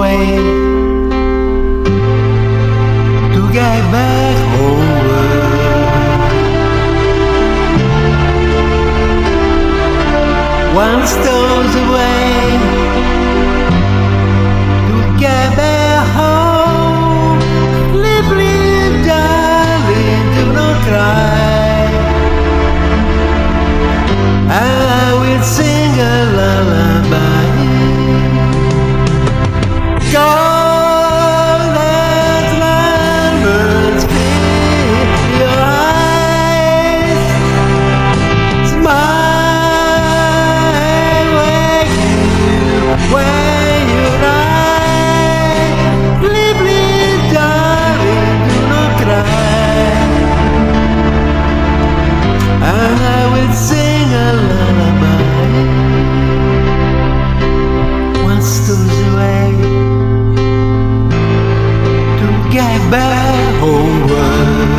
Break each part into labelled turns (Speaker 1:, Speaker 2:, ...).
Speaker 1: away to get back homeward. One stone's away to get back home. Sleep, sleep, darling, do not cry. I will sing a lullaby. Golden slumbers fill your eyes. Smile when you rise. Sleep, sleep, darling, do not cry. And I will sing a lullaby. One stone's away to get back homeward.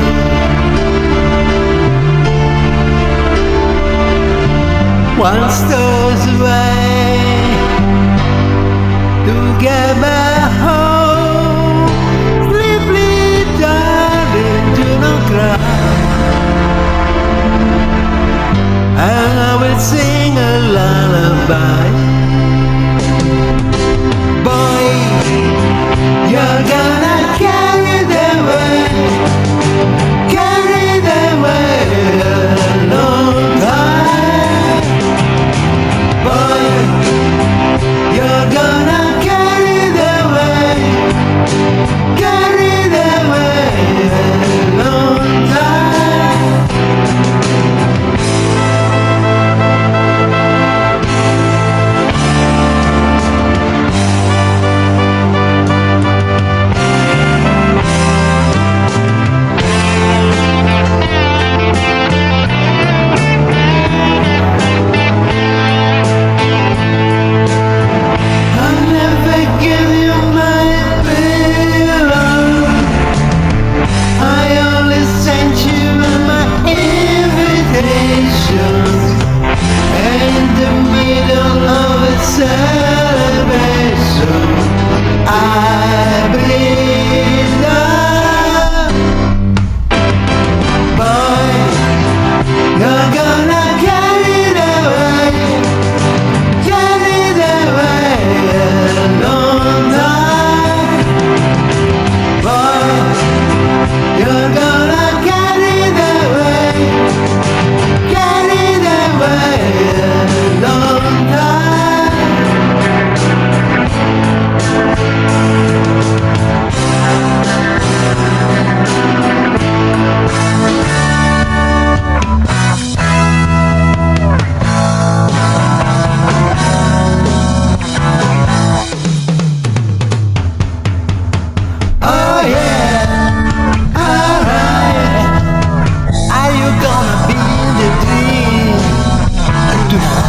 Speaker 1: One stone's away to get back home. Sleep, sleep, darling, do not cry. And I will sing a lullaby. Boy, you're gonna carry the weight a long time. Boy, you're gonna carry the weight a long time. Celebration, I believe love. Boy, you're gonna carry the way a long time. Boy, you're gonna carry the way a long time. Oh yeah, alright. Are you gonna be the dream tonight?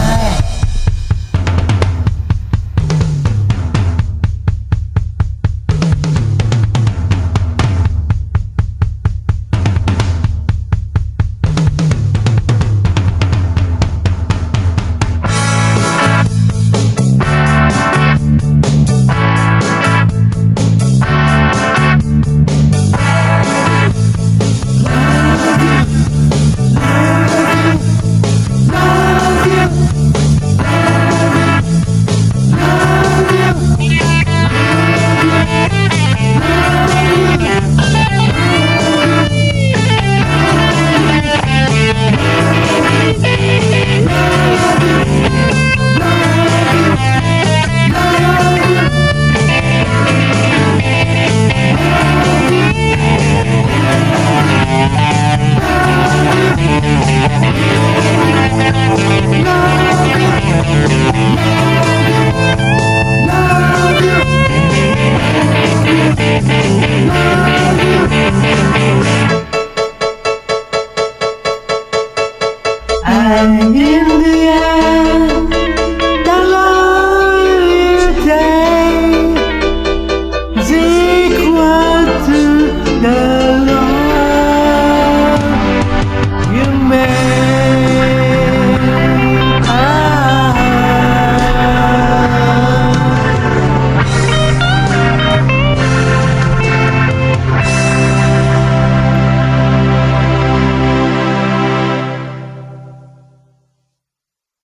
Speaker 1: And in the end